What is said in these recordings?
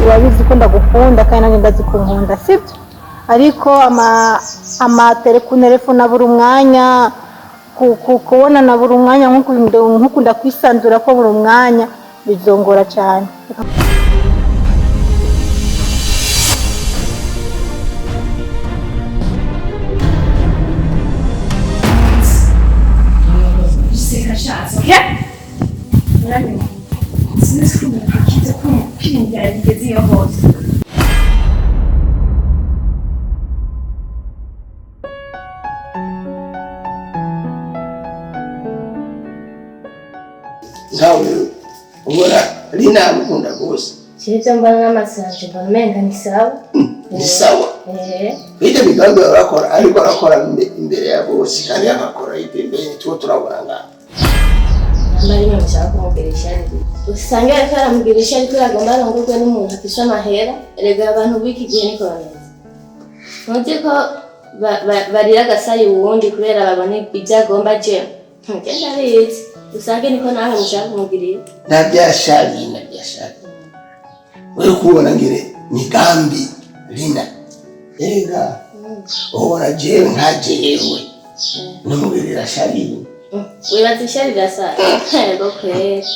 urabizi ko ndagukunda kandi nanjye ndazi ko nkunda sibyo ariko telefone buri mwanya kubona na buri mwanya nk'ukunda kwisanzura ko buri mwanya bizongora cyane. Ngawe ubona Lina mukunda gose. Chirizo mbana n'amasaje mbamenga ni sawa. Ni sawa. Bide migambi barakora ariko barakora imbere ya bose kandi bakora ibembeni tuwo turabona. Mbari mu cyangwa kumubwirisha ari. Usanga yaramubwirisha ariko yagomba arongorwe n'umuntu afisha amahera erega abantu biki gihe niko bameze. None ko barira gasayi uwundi kubera babone ibyagomba je. Ngenda bizi. Usange niko nawe mushaka kumugirira. Nabyashari. Wewe kubona ngire migambi Lina. Ega. Ora jewe nkajewe. Numugirira shari. Wibaza ishari rasa. Ego kwera.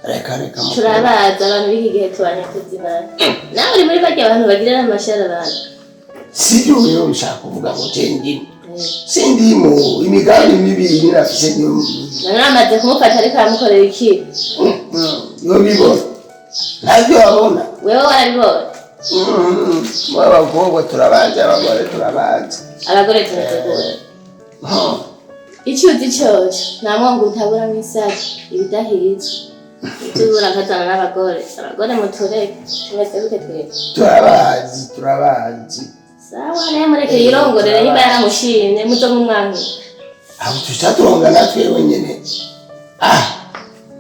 Reka. Turabaza abantu biki gihe tubanye kuzibana. Nawe uri muri bake abantu bagirana amashara abantu. Sibyo wewe ushaka kuvuga ngo je sindimo imigambi mibi nafise niyo. Naramaze kumufata ariko aramukorera iki? Yo bibona. Ntabyo wabona. Wewe warabibona. Abakobwa turabaza abagore turabaza. Abagore turategura. Icyuzi cyose nta mwangu utabura misaki ibidahizwe. Tubura katana n'abagore. Abagore mutureke. Twese buke twese. Turabazi. Sawa naye mureke yirongorere niba yaramushimye muzo mu mwangu. Abo tushaturonga natwe wenyene.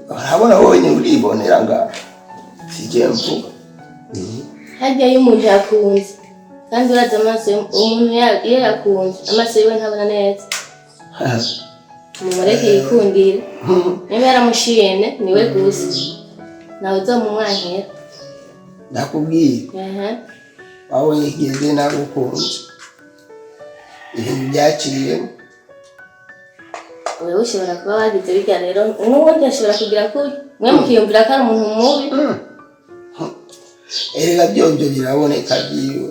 Urabona wowe uribonera nga. Sije mvuga. Hajya y'umuntu yakunze. Kandi uraza amaso umuntu yakunze. Amaso yiwe ntabona neza. Mureke yikundire. Niba yaramushimye niwe gusa. Nawe zo mu mwankera. Nakubwiye. Wawe yigeze nagukunze. Ibintu byakiriye. Wewe ushobora kuba wagize bijya rero n'ubundi ashobora kugira kuri mwe mukiyumvira ko ari umuntu mubi. Erega byobyo biraboneka byiwe.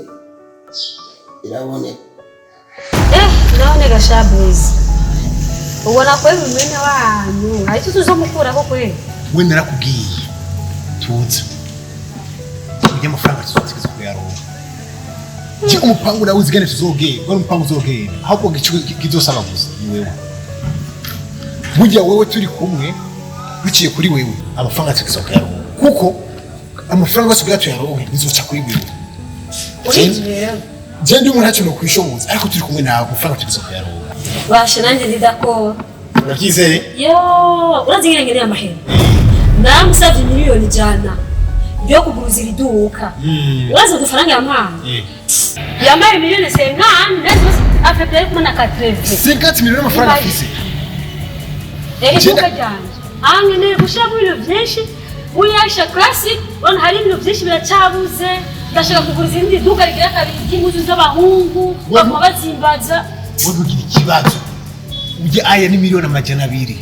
Biraboneka. Naone gashabuzi. Ubona ko ibimene wanyu ahita tuzomukura ko kwe. We narakubwiye. Tuza. Ujye amafaranga tuzotsikiza ku yaro. Je umupangu nawe uzigane tuzogera. Ngo umupangu uzogera. Ahubwo gizosaba gusa ni wewe. Burya wewe turi kumwe biciye kuri wewe amafaranga tukiza ku yaro. Kuko amafaranga yose bwacu yaronke nizoca kuri wewe. Je ndi umuntu no kwishoboza ariko turi kumwe nawe amafaranga tukiza ku yaro. Bashe nanje ndidako. Urakizere? Yo, urazigira ngene amahera. Ndamusavye miliyoni jana. Byo kuguruzira iduka. Uraza udufaranga yampaye. Yamaye miliyoni 50 nezo afepere kumana 4. 50 miliyoni amafaranga afise. Iduka jana. Angene gushaka ibintu byinshi. Uyasha classic, on hari ibintu byinshi biracabuze. Ndashaka kuguriza indi duka rigira kabiri impuzu z'abahungu, bakaba bazimbaza. Wowe ugira ikibazo. Uje aya ni miliyoni 200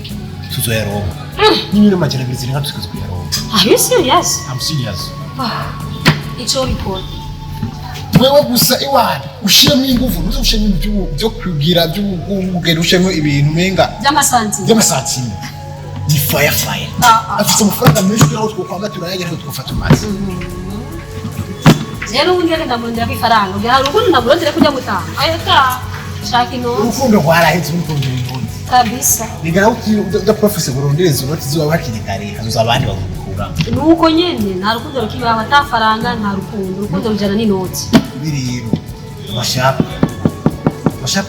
tuzoyaronka. Ni miliyoni 200 ziri nka tukiza kuyaronka. Are you serious? I'm serious. Ico bikora. Wewe gusa iwana ushiremo ingufu nuzo ushiremo byo kugira byo ushiremo ibintu menga by'amasantime ni fire afite amafaranga menshi yo twokwaga turayagera twofata amazi rero ubundi reka ndamurondera kwifaranga ngira urukundo ndamurondera kujya gutanga ayeka shaka ino urukundo rwarahetse urukundo rundi kabisa nigara uda professor burundereza uroti zuba bakiri kare hazuza abandi bagukura nuko nyene nta rukundo rukiba abatafaranga nta rukundo rujana n'inoti biriro bashaka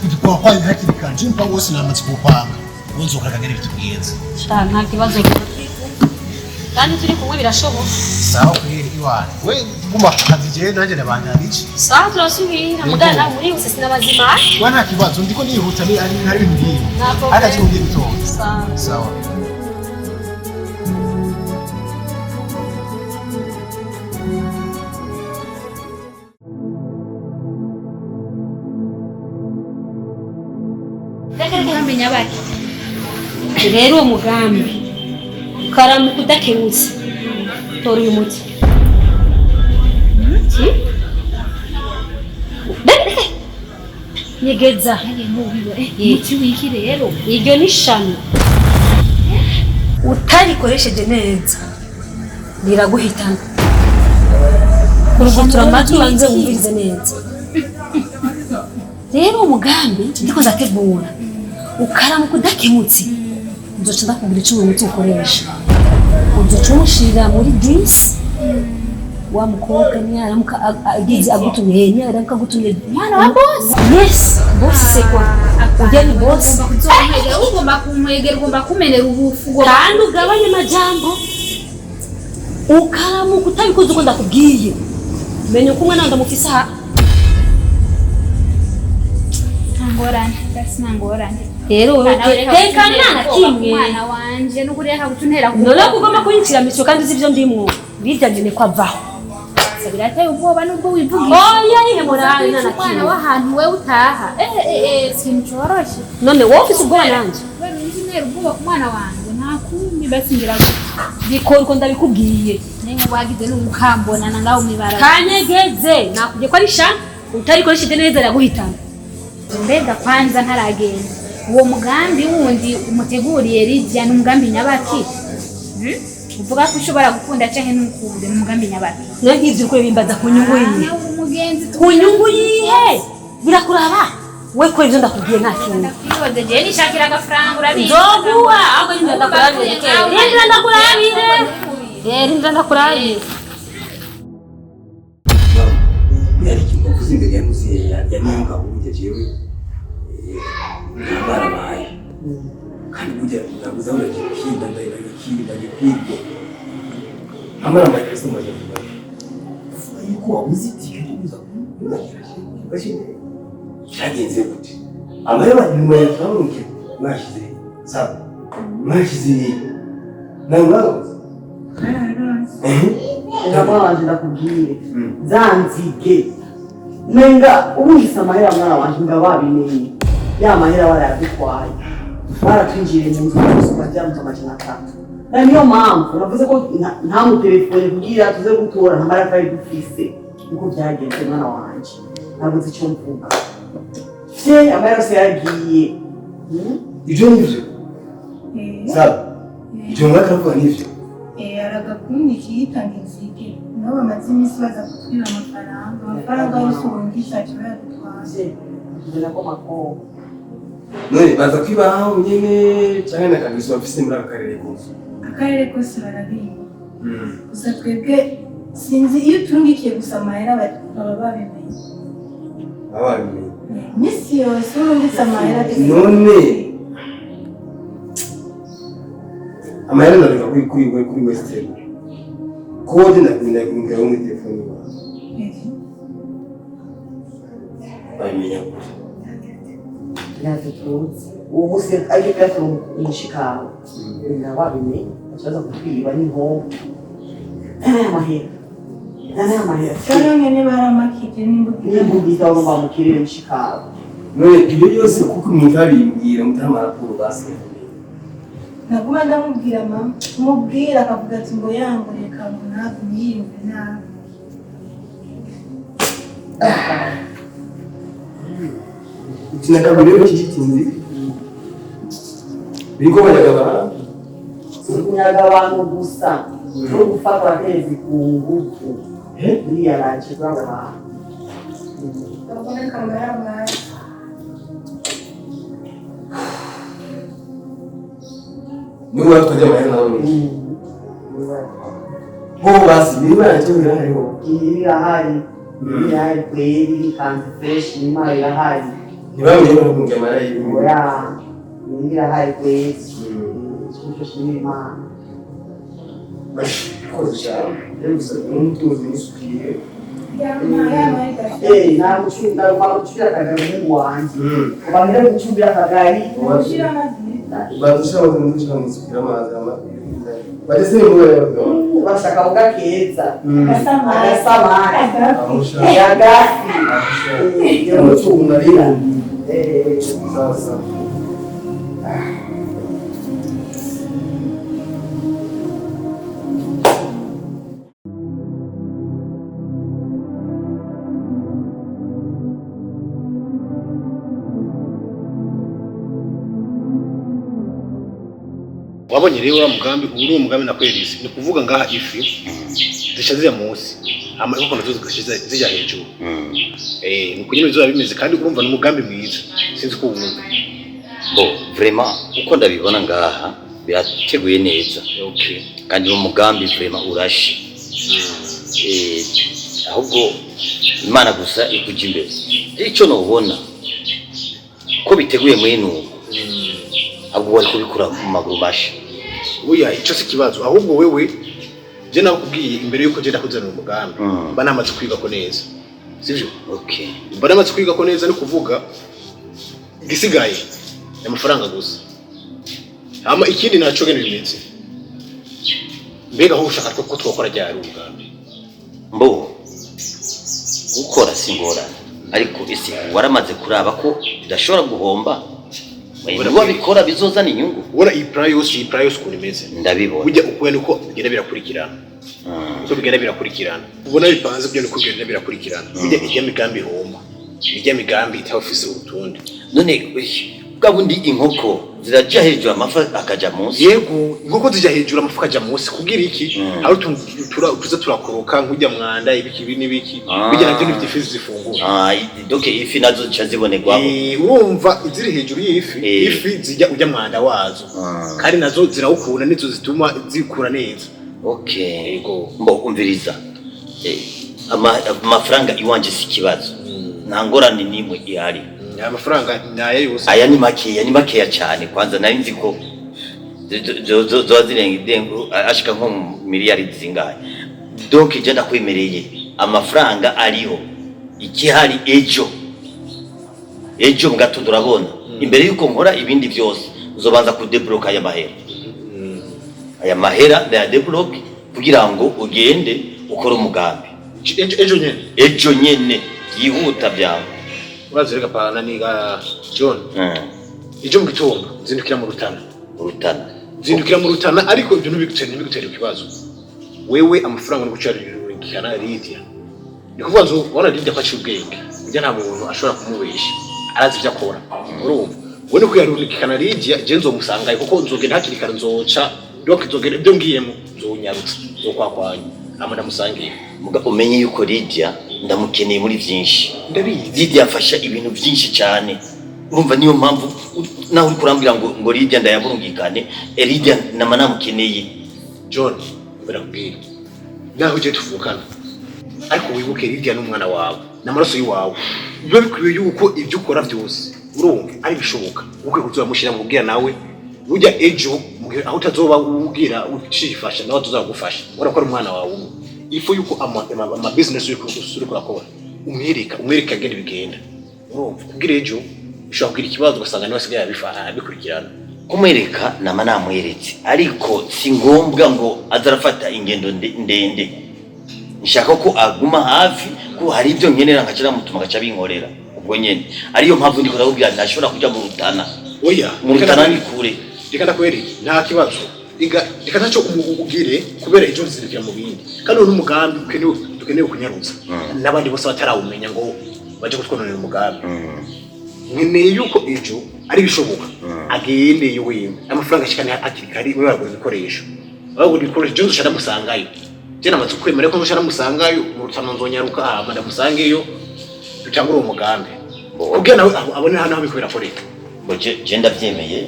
kudukora kwa hakiri kare jumpa wose namaze kupanga unzo kagagere bitubwiyenza sha nta kibazo kandi turi kumwe birashoboka sawa kweri iwana we guma kazi je nanje nabandarici sawa turasubira mugana muri use sinabazima wana kibazo ndiko nihuta ni hari ibintu biyo hata cyongeye bitoza sawa reka umugambi nyabaki rero uwo mugambi ukaramuka udakebutse tora uyu muti nyegeza umuti wiki rero iryo ni shano utarikoresheje neza riraguhitana kurugutura amatwi banze wumvirize neza rero umugambi ndiko ndategura ukaramuka udakemutse uzoca ndakubwira icyo uwo muti ukoresha uzoca umushirira muri juice wa mukobwa niyaramuka agize agutumye niyaramuka agutumye mwana wa boss yes boss sekwa ugeni boss ugomba kumwegera ugomba kumenera ubufu kandi ugabanye amajambo ukaramuka utabikoze uko ndakubwiye menya uko umwana ndamufise aha ntangorane basi ntangorane rero tekana na kimwe mwana wanje n'ukureka gutuntera none kugomba kuyincira misyo kandi uzi ibyo ndimwo biryagene kwavaho birateye ubwoba nubwo wivugira oya ihe morale nana kimwe w'ahantu we utaha sincoroshe none wowe ufise ubwoba nanje wewe ntintera ubwoba ku mwana wanje nta kumbi basi ngira bikora uko ndabikubwiye nenye wagize n'umukambonana ngaho mwibara kanyegeze nakubye ko ari sha utarikoresheje neza raguhitana mbega kwanza ntaragenda uwo mugambi wundi umuteguriye Lydia n'umugambi nyabaki uvuga ko ushobora gukunda canke ntukunde n'umugambi nyabaki nk'ivyo uko bimbaza ku nyungu yihe umugenzi ku nyungu yihe birakuraba we ko ivyo ndakubwiye nta kintu ndakwibaza je nishakira agafaranga urabizi nzoguha ahubwo nyine ndakurabire rindira ndakurabire rindira ndakurabire yari ikintu kuzi imbere ya muzehe ya nimba uburyo jewe nabarabaye kandi burya nabuze aho nagikinda ndagikwigo amara amakosa maje kubaye yuko wabuze itike tuza kugira cyagenze gute amara nyuma ya twamuke mwashize sawa mwashize nangazo ndabanje ndakubwire zanzige nenga ubungisa amahera mwana wanje ngababimenye ya mahera barayadutwaye baratwinjiriye mu nzu y'ubuzima byamuze amajana atatu niyo mpamvu navuze ko nta mutelefone kugira tuze gutora nta mbaraga ari dufise niko byagenze mwana wanje nabuze icyo mvuga se amahera yose yaragiye ibyo nivyo sawa ibyo mwakavuga nivyo aragakundikiye yitanga inzige nabo bamaze iminsi baza kutwira amafaranga yose ubungisha kiba yadutwaye mbona ko makoko none baza kwibaho nyene cyangwa na kabisa bafise muri aka karere kose akarere kose barabizi gusa twebwe sinzi iyo utungikiye gusa amahera baba babimenye misi yose urungitse amahera none amahera ndareka kuri western kode ndakwindakwingira muri telefoni yawe babimenya gute yatutunze uwo musi ariko byatuma umushikawe nababimenye acaza kutwiba n'inkovu amahera cyangwa nyine baramakije n'imbugiza wari bamukirire mushikawe none ibyo byose kuko mutabimbwira mutama raporo basi naguma ndamubwira mama umubwira akavuga ati ngo yangure kangu ntabwo yiyumve nabi kinakabiri yo kigitinzi biriko banyagabana kunyaga abantu gusa no gufata abakenyezi ku ngufu biriya naje bw'abantu ndabona kamera baje niba watwajya amahera nawe ho basi niba yaje birahariho irahari kweri ikanzu fresh imara irahari ntibamenye ko kumujya amahera y'ibintu oya irahari kweri cyo shimimana koze cyane rero n'umutuzi n'isukiye namucubira akagari wanje ubamira gucubira akagari badusha bazindukira mu isukira amazi bageze mu rwego bashaka kuga keza agasamari agasi yagasi umutungo rero sasa wabonye rero wa mugambi uri umugambi nakweretse ni kuvuga ngaha ifi zishaziye munsi amako nazo zigashiza zijya hejuru ni kunyine bizoba bimeze kandi urumva ni umugambi mwiza sinzi ko ubuntu bo vraiment uko ndabibona ngaha birateguye neza okay kandi umugambi vraiment urashe ahubwo Imana gusa ikujya imbere icyo nubona ko biteguye muri nuko ahubwo wari kubikura mu maguru masha oya icyo si kibazo ahubwo wewe je nakubwiye imbere yuko je ndakuzana umugambi mba namaze kwiga ko neza sivyo okay mba namaze kwiga ko neza ni kuvuga gisigaye amafaranga gusa ama ikindi naco gene bimeze mbega aho ushaka ko twakora ryari umugambi mbo gukora singorana ariko ese waramaze kuraba ko bidashobora guhomba Niba bikora bizozana inyungu. Wora iyi price kunimeze. Ndabibona. Ujya ukubona uko bigenda birakurikirana. Uko bigenda birakurikirana. Ubona bipanze byo nuko bigenda birakurikirana. Ujya ijya migambi homa. Ijya migambi itafise urutonde. None bwabundi inkoko zirajya hejuru amafa akaja munsi. Yego, inkoko zijya hejuru amafa akaja munsi kugira iki? Aho tuza turakoroka nkujya mwanda ibiki n'ibiki. Bijya nabyo nifite zifungura. Donc ifi nazo cyazibonegwa. Urumva iziri hejuru y'ifi, ifi zijya ujya mwanda wazo. Kandi nazo zirawukuna nizo zituma zikura neza. Okay. Yego. Mbo umviriza. Amafaranga iwanje si kibazo. Nta ngorane nimwe ihari. Amafaranga naye yose aya ni makeya cyane kwanza nari nzi ko zo zirenga ashika nko miliyari zingahe donc je ndakwemereye amafaranga ariho ikihari ejo mugatondo urabona imbere yuko nkora ibindi byose uzobanza kudebloka aya mahera ya deblock kugira ngo ugende ukora umugambi ejo nyene yihuta byawe Urazireka pana niga John. Ijo mu gitondo zindukira mu Rutana. Zindukira mu Rutana ariko ibyo ntibigutera ikibazo. Wewe amafaranga no gucarira Lydia. Nikuvuga nzo wana Lydia kwaci ubwenge. Ujya nta muntu ashobora kumubesha. Arazi ibyo akora. Urumva. Wone ko yarurikana Lydia je nzomusangaye kuko nzogenda hakirikana nzoca donc nzogenda ibyo ngiyemo nzonyarutse zo kwakwanya. Amanda musangiye. Muga umenye yuko Lydia ndamukeneye muri byinshi. Ndabizi. Lydia afasha ibintu byinshi cyane. Urumva niyo mpamvu naho uri kurambira ngo Lydia ndayaburungikane, Lydia namanamukeneye. John, barakubwira. Naho je tuvukana. Ariko wibuke Lydia n'umwana wawe, namaraso yiwawe. Biba bikwiye yuko ibyo ukora byose. Urumva ari bishoboka. Uko kuzamushira mu kubwira nawe ujya ejo aho utazoba ubwira ucifasha nawe tuzagufasha. Ora ko ari umwana wawe. Ifu yuko ama business yuko usuri kurakora umwereka gende bigenda urumva kugira ejo ushobora kugira ikibazo ugasanga niwe asigaye bikurikirana kumwereka nama namweretse ariko si ngombwa ngo azarafata ingendo ndende nshaka ko aguma hafi ko hari ibyo nkenera nkacira mutuma gaca binkorera ubwo nyene ariyo mpamvu ndiko ndakubwira ntashobora kuja mu Rutana oya mu Rutana ni kure reka ndakweri nta kibazo reka ntacyo umugire kubera ejo zirikira mu bindi kandi n'umugambi dukeneye kunyarutsa n'abandi bose batarawumenya ngo baje gutwononera umugambi nkeneye yuko ejo ari bishoboka agendeye wewe amafaranga ashikane akirikari we baragura ibikoresho byo ushaka musangayo je namaze kwemera ko ushaka musangayo mu Rutana nzonyaruka amanda musangeyo dutangura umugambi ubwe nawe abone hano bikubira koreka je ndabyemeye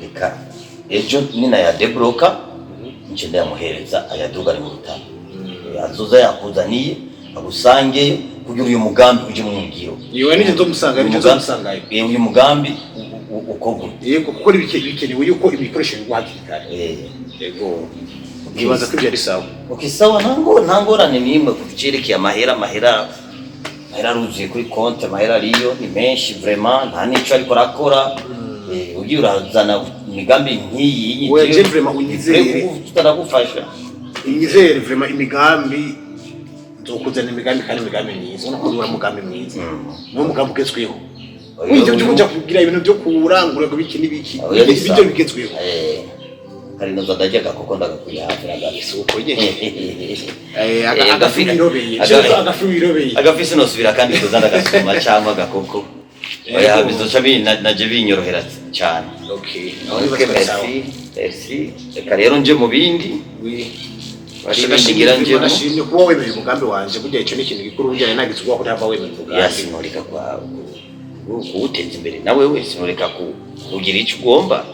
reka ejo nina ya debloka nchende yamuhereza ayadugari mu Rutana azoza yakuzaniye agusange kugira uyu mugambi uje mu ngiro yewe nije nzomusanga uyu mugambi uko yego kuko bikenewe yuko ibikoresho biguhagirikare yego bibaza ko byari sawa ukisawa ntangorane nimwe kucerekeye amahera ruzuye kuri konti amahera ariyo ni menshi vraiment nta nico ariko rakora ugiye urazana imigambi nk'iyi wewe vraiment unyizere tutaragufasha inyizere vraiment imigambi nzokuzana imigambi kandi imigambi myiza no kuzura umugambi mwiza no mugambi ugezweho Ibyo byo kugira ibintu byo kurangura kubiki nibiki. Ibyo bigezweho. Hari nazo ndajyaga kuko ndagakuye hafi agasuko nyine. Agafi wirobeye. Agafi wirobeye. Agafi sinosubira kandi kuzanda gasoma cyangwa gakoko. Oya bizoca naje binyorohera cyane. Okay. Merci. Reka rero nje mu bindi. Nashimye kuba wemeye umugambi wanje kugira icyo n'ikintu gikuru njye nagitsugwa ko ntava wemeye umugambi. Yasinurika kwa kuwuteza imbere nawe wese nureka kugira icyo ugomba.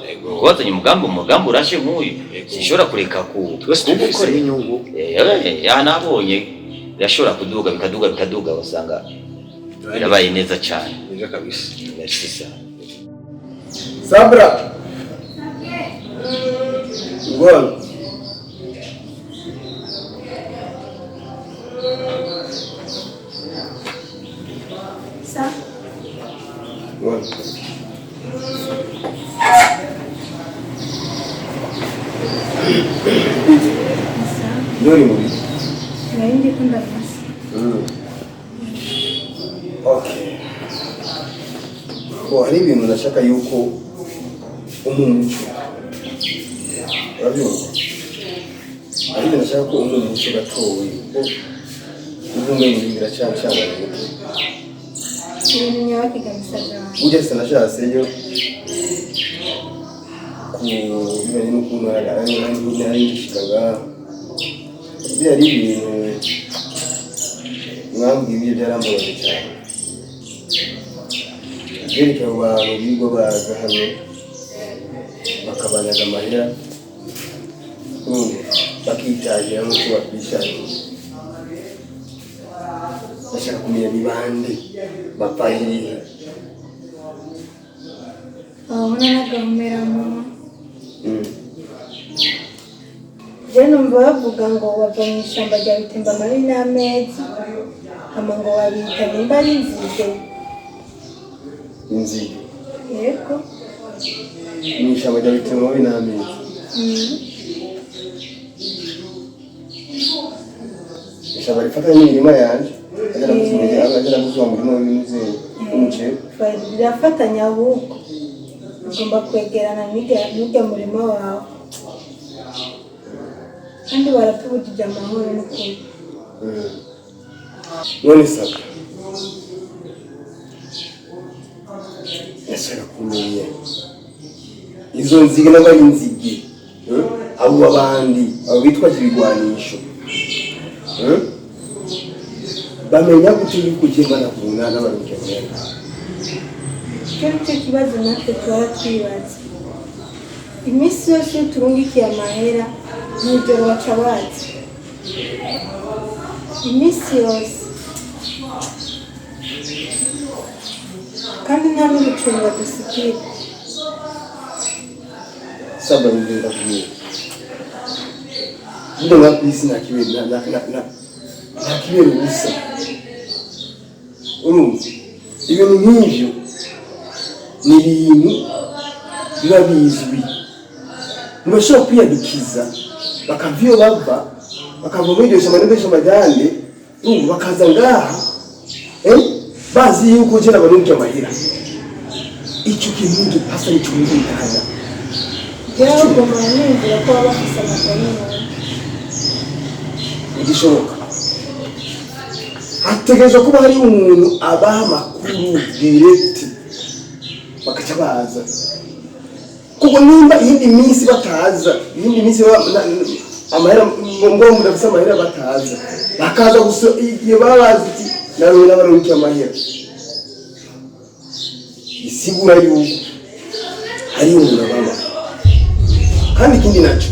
Wazanye umugambi urashe nk'uyu. Sinshobora kureka gukora inyungu. Nabonye yashobora kuduga bikaduga basanga birabaye neza cyane. Neza kabisa. Merci sana. Sabra. Ngol. Sa. Ngol. Nuri muri. Naindi kunda basi. Okay. Ko hari ibintu ndashaka yuko umuco. Urabyumva? Hari ibintu ndashaka ko umuco gatowe ko ubumenyi biracyashaka. Ibintu nyabaki kabisa cyane. Uje sanashaseyo kubimenya n'ukuntu arangishikaga. Byari ibintu mwambwiye byarambabaje cyane. Jereka abantu bigo baza hano bakabanyaga amahera bakitagira nk'uko bakwishakiye. Bashaka kumenya ni bande bapfa hehe. Abona n'agahumera mama. Je numva bavuga ngo bava mu ishyamba rya Bitemba mari n'amezi hama ngo babita nimba ari inzige. Inzige. Yego. Mu ishyamba rya Bitemba mari n'amezi. Ishyamba rifatanye n'imirima yanjye. Agera gusubira mu murima w'imize umuceri. Birafatanya ahubwo. Ugomba kwegerana n'ujya murima wawe. Kandi baratubujije amahoro n'ukuri. None saka. Nashaka kumenya. Izo nzige n'abari inzige. Abo babandi, abo bitwaje ibigwanisho. Bamenya gute yuko ugenda nakuna n'abarukenya. Cyo kibazo natwe twara twibaza. Iminsi yose turungikiye amahera n'ijoro baca bazi. Iminsi yose. Kandi nta n'urucunga badusikira. Saba ngenda kumwe. Ndio na kwisi na kiwe na kiwe ubusa. Urumva ibintu nk'ivyo ni ibintu biba bizwi. Ntibashobora kwiyadukiza bakavyo bava bakava iryo shamba n'iryo shamba ryande bakaza ngaha bazi yuko ugera barungiye amahera. Icyo kintu gipasa n'icumvikana. Rero ugomba kumwumvira ko baba bafise amagana. Igishoboka hategerezwa kuba hari umuntu abaha amakuru direct bakaca baza. Kuko nimba iyindi minsi bataza, iyindi minsi amahera ngo mudafise amahera bataza, bakaza gusa igihe babazi iti nawe n'abarukiye amahera. Isigura yuko hari umuntu abama. Kandi ikindi nacyo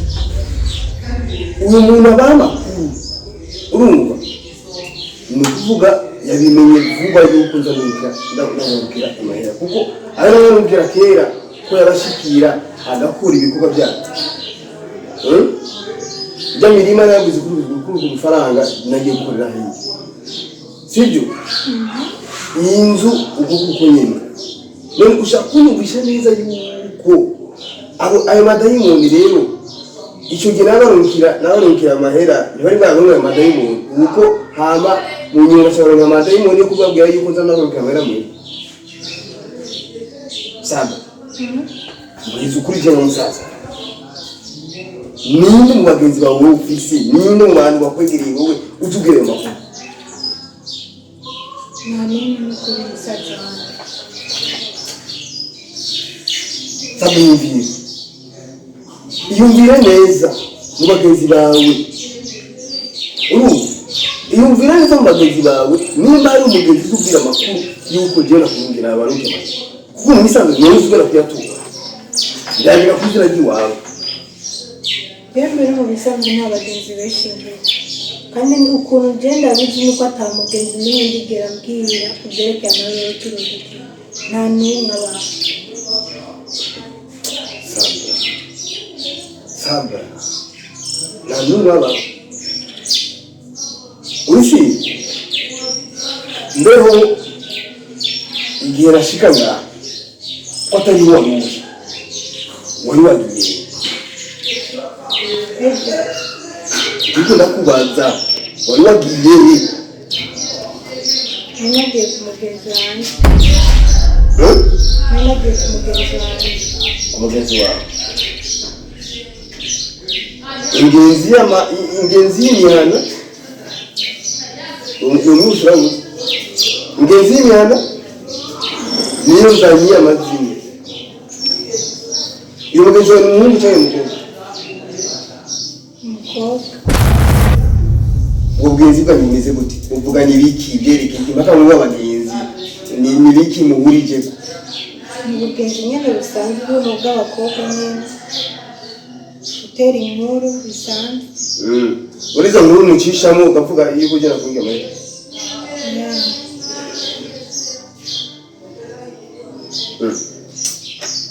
uyu muntu abama urumva ni ukuvuga yabimenye vuba yuko ndamubwira amahera kuko ari namubwira kera ko yabashikira agakura ibikorwa byabo. Ijya mirima yaguze kuri amafaranga nagiye gukorera hirya. Sibyo? Iyi nzu ubwo kuko nyine. None ushaka kunyumvisha neza yuko ayo madayimoni rero icyo gihe nabarungikira amahera ntibari bwaronka ayo madayimoni kuko hama mu nyungu cyangwa amadayimoni yo kubabwira yuko nza nabarungikira amahera muri Samba. Mwiza ukurikirana umusaza. Ninde mu bagenzi bawe ufise? Ninde mu bantu bakwegereye wowe utubwire amakuru? Namenye n'ukuri musaza wanjye. Samba yumvire neza mu bagenzi bawe. Iyumvira neza mu bagenzi bawe nimba ari umugenzi utubwira amakuru y'uko jena kumbwira abaruke make. Kuko mu misanzu niwe uzubera kuyatura. Ndabira kuzira giwawe. Bembe no mu bisanzwe nta bagenzi benshi mbere. Kandi ukuntu genda bizi nuko atamugenzi n'imwe ndigera mbwira kubyerekeye amarero y'urugi. Nta n'umwe aba. Samba. Nta n'umwe aba. Urushi. Mbeho igihe nashikanga ko atari wamuzi. Wari wagiye. Ndiko ndakubaza wari wagiye. Ninagiye ku mugenzi wanjye. Ninagiye ku mugenzi wanjye. Umugenzi wawe. Ingenzi y'imihana. Ingenzi y'imihana niyo nzanye amazina. Iyo mugenzi wawe ni umuhungu cyangwa umukobwa? Umukobwa. Ubwo bwenzi bwanyu bumeze gute? Uvuga ni ibiki byerekeye impaka mu bagenzi? Ni ibiki muhurije? Ni ubugenzi nyine busanzwe mu bw'abakobwa nyine. Gutera inkuru bisanzwe. Uriza nkuru nucishamo ukavuga iyo kugera kuri kamera.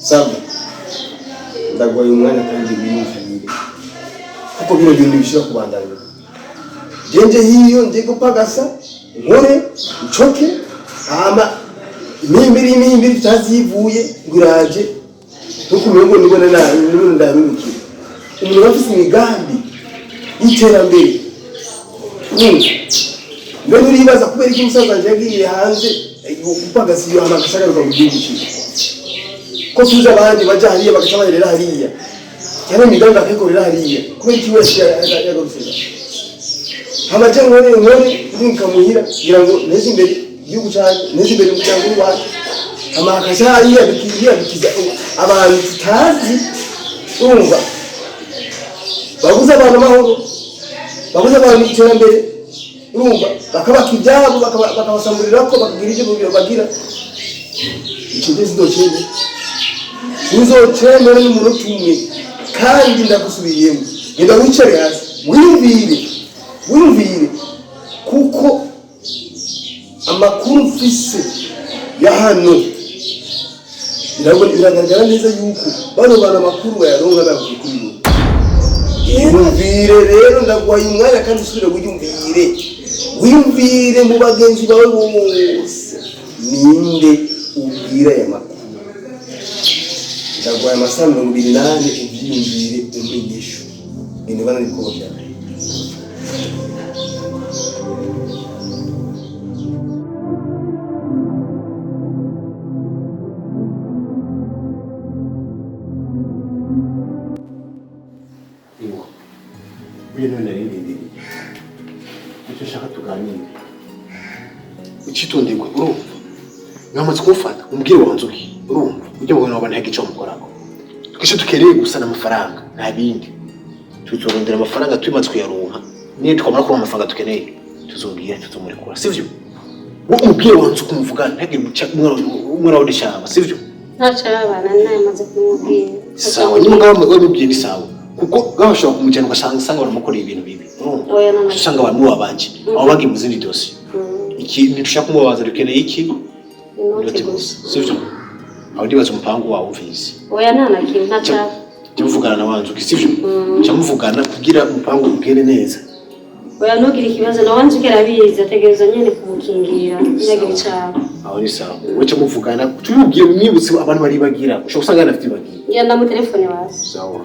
Samba. Ndagwaye umwanya kandi wiyumvire. Kuko bino bintu bishira kubandanya. Genje hiyo nje gupagasa, nkore, ncoke, hama imimbiri tutazivuye ngiraje. Nukumengo nibona ndabimukira. Umuntu afite imigambi y'iterambere. Mbere uribaza kubera iki umusaza yagiye hanze gupagasa iyo amakashagaruka mu gihugu cye. Ko tuzi abandi baja hariya bagacabarera hariya. Cyane imigambi akekorera hariya. Kubera iki wese yagarutse. Hamaje nkore nkamuhira kugira ngo neze imbere igihugu cyanjye, neze imbere umuryango wacu. Amakasha hariya bikiza abantu tutazi. Urumva babuze abantu amahoro, babuze abantu iterambere, urumva bakabaka ibyabo bakabasamburira ko bakagira ibyo bagira. Icyo gihe zidocenge ntuzocemere n'umuntu tumwe kandi ndagusubiriyemo. Genda wicare hasi wiyumvire kuko amakuru mfise ya hano biragaragara neza yuko bano bana amakuru bayaronka bavuye kuri bo. Wiyumvire rero ndagwaye umwanya kandi usubire wiyumvire mu bagenzi bawe bose ninde ubwira aya makuru. Ndagwaye amasaha 28 ubyiyumvire umenyesho ibintu bana niko byaba. Uchitonderwa urumva ngamaze kumufata umbwire wanzuki urumva ujye mubona wabana hagico mukorako twese tukereye gusana amafaranga nta bindi tuzorondera amafaranga twimaze kuyaronka niyo twamara ko amafaranga tukeneye tuzobwira tuzomurekura sivyo wo umbwire wanzuki umuvugana ntagire umwana w'ishamba sivyo ntacabana namaze kumubwira sawa nyuma ngaho mubwiye ni sawa kuko gabashaka kumujyana ugasanga baramukoreye ibintu bibi urumva usanga abantu babanje abo bagiye mu zindi dossier iki nitushaka kumubaza dukeneye iki inoti gusa sivyo aho ndibaza umupango wawe uvise oya nana kintu ntaca tuvugana na wanzuki sivyo cyamuvugana kugira umupango ugere neza oya ntugira ikibazo na wanzuki arabizi ategereza nyene kumukingira nyagira icyaha aho ni sawa wacha muvugana tubibwiye mwibutse abantu bari bagira ushobora usanga afite bagira ngenda mu telefone wawe sawa